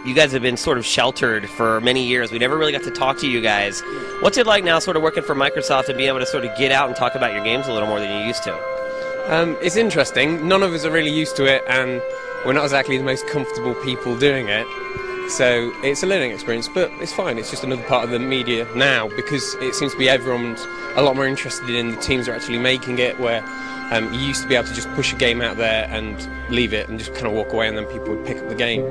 you guys have been sort of sheltered for many years. We never really got to talk to you guys. What's it like now sort of working for Microsoft and being able to sort of get out and talk about your games a little more than you used to? It's interesting. None of us are really used to it, and we're not exactly the most comfortable people doing it. So it's a learning experience, but it's fine. It's just another part of the media now, because it seems to be everyone's a lot more interested in the teams that are actually making it, where you used to be able to just push a game out there and leave it and just kind of walk away, and then people would pick up the game.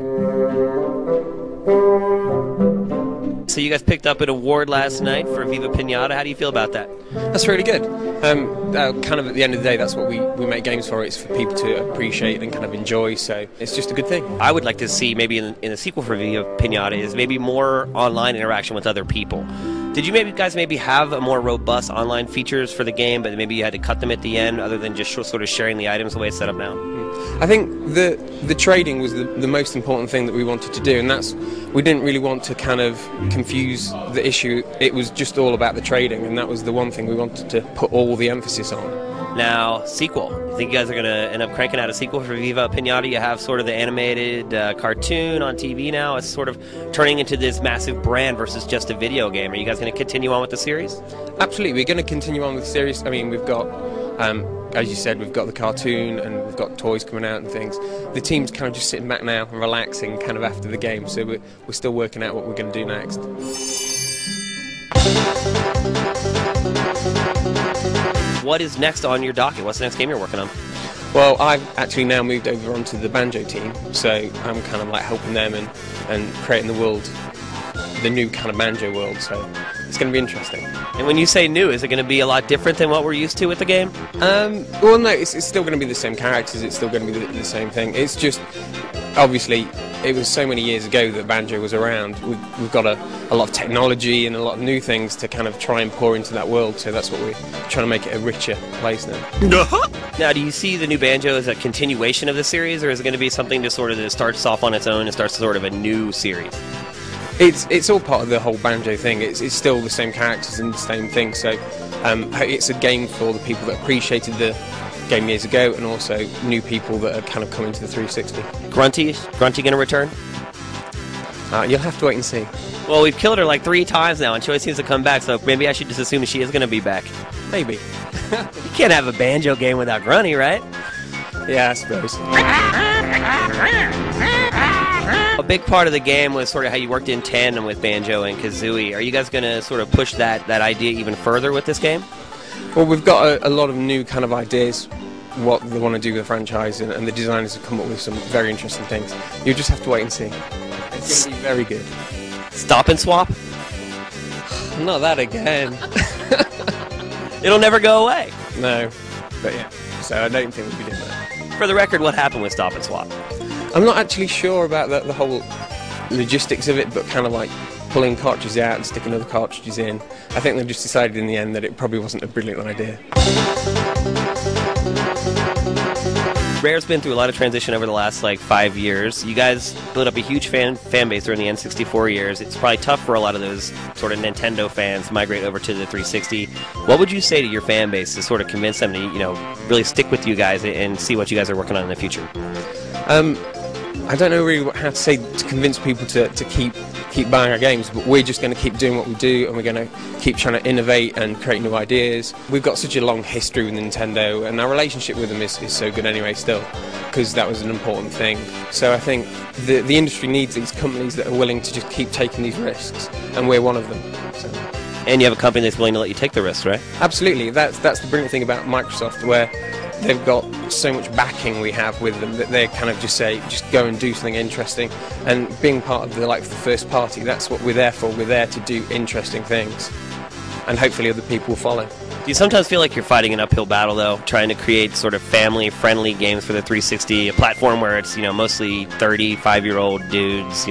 So you guys picked up an award last night for Viva Pinata. How do you feel about that? That's really good. Kind of at the end of the day, that's what we make games for. It's for people to appreciate and kind of enjoy, so it's just a good thing. I would like to see maybe in the sequel for Viva Pinata is maybe more online interaction with other people. Did you guys have a more robust online features for the game, but maybe you had to cut them at the end other than just sort of sharing the items the way it's set up now? I think the trading was the most important thing that we wanted to do, and we didn't really want to kind of confuse the issue. It was just all about the trading, and that was the one thing we wanted to put all the emphasis on. Now, sequel. You think you guys are going to end up cranking out a sequel for Viva Pinata? You have sort of the animated cartoon on TV now. It's sort of turning into this massive brand versus just a video game. Are you guys going to continue on with the series? Absolutely. We're going to continue on with the series. I mean, we've got, as you said, we've got the cartoon and we've got toys coming out and things. The team's kind of just sitting back now and relaxing kind of after the game, so we're still working out what we're going to do next. What is next on your docket? What's the next game you're working on? Well, I've actually now moved over onto the Banjo team, so I'm kind of like helping them and creating the world, the new kind of Banjo world, so it's going to be interesting. And when you say new, is it going to be a lot different than what we're used to with the game? Well, no, it's still going to be the same characters, it's still going to be the same thing. It's just, obviously, it was so many years ago that Banjo was around. We've got a lot of technology and a lot of new things to kind of try and pour into that world, so that's what we're trying to make it a richer place now. Now, do you see the new Banjo as a continuation of the series, or is it going to be something that sort of starts off on its own and starts sort of a new series? It's all part of the whole Banjo thing. It's still the same characters and the same thing, so it's a game for the people that appreciated the game years ago, and also new people that are kind of coming to the 360. Grunty going to return? You'll have to wait and see. Well, we've killed her like 3 times now, and she always seems to come back, so maybe I should just assume she is going to be back. Maybe. You can't have a Banjo game without Grunty, right? Yeah, I suppose. A big part of the game was sort of how you worked in tandem with Banjo and Kazooie. Are you guys going to sort of push that idea even further with this game? Well, we've got a lot of new kind of ideas, what they want to do with the franchise, and the designers have come up with some very interesting things. You'll just have to wait and see. It's going to be very good. Stop and swap? Not that again. It'll never go away. No, but yeah, so I don't think we'll be doing that. For the record, what happened with Stop and Swap? I'm not actually sure about the whole logistics of it, but kind of like pulling cartridges out and sticking other cartridges in. I think they just decided in the end that it probably wasn't a brilliant idea. Rare's been through a lot of transition over the last 5 years. You guys built up a huge fan base during the N64 years. It's probably tough for a lot of those sort of Nintendo fans to migrate over to the 360. What would you say to your fan base to sort of convince them to, really stick with you guys and see what you guys are working on in the future? I don't know really how to say to convince people to keep buying our games, but we're just going to keep doing what we do, and we're going to keep trying to innovate and create new ideas. We've got such a long history with Nintendo, and our relationship with them is so good anyway still, because that was an important thing. So I think the industry needs these companies that are willing to just keep taking these risks, and we're one of them. So. And you have a company that's willing to let you take the risks, right? Absolutely. That's the brilliant thing about Microsoft, where they've got so much backing we have with them that they kind of just say, just go and do something interesting. And being part of the first party, that's what we're there for. We're there to do interesting things, and hopefully other people will follow. Do you sometimes feel like you're fighting an uphill battle, though, trying to create sort of family-friendly games for the 360, a platform where it's, mostly 35-year-old dudes,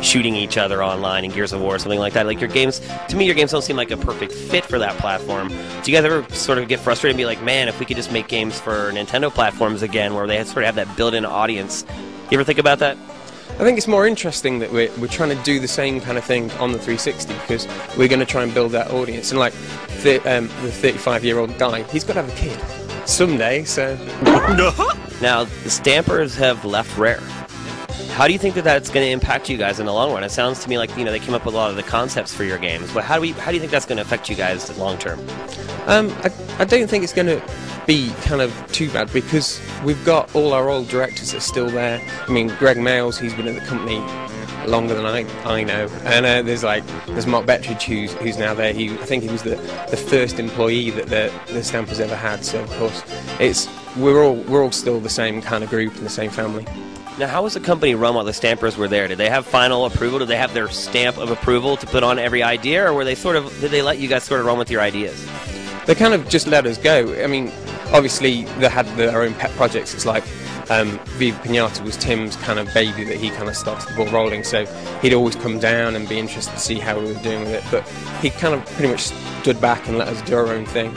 shooting each other online in Gears of War or something like that? Like, your games, to me, your games don't seem like a perfect fit for that platform. Do you guys ever sort of get frustrated and be like, man, if we could just make games for Nintendo platforms again, where they sort of have that built-in audience? You ever think about that? I think it's more interesting that we're trying to do the same kind of thing on the 360, because we're going to try and build that audience. And the 35-year-old guy, he's got to have a kid someday, so... Now, the Stampers have left Rare. How do you think that that's going to impact you guys in the long run? It sounds to me like they came up with a lot of the concepts for your games, but how do you think that's going to affect you guys long term? I don't think it's going to be kind of too bad because we've got all our old directors that are still there. I mean, Greg Mayles, he's been at the company longer than I know, and there's Mark Bettridge who's now there. I think he was the first employee that the Stampers ever had. So of course, we're all still the same kind of group and the same family. Now, how was the company run while the Stampers were there? Did they have final approval? Did they have their stamp of approval to put on every idea, or were they did they let you guys sort of run with your ideas? They kind of just let us go. I mean, obviously they had their own pet projects. It's like Viva Pinata was Tim's kind of baby that he kind of started the ball rolling. So he'd always come down and be interested to see how we were doing with it. But he kind of pretty much stood back and let us do our own thing.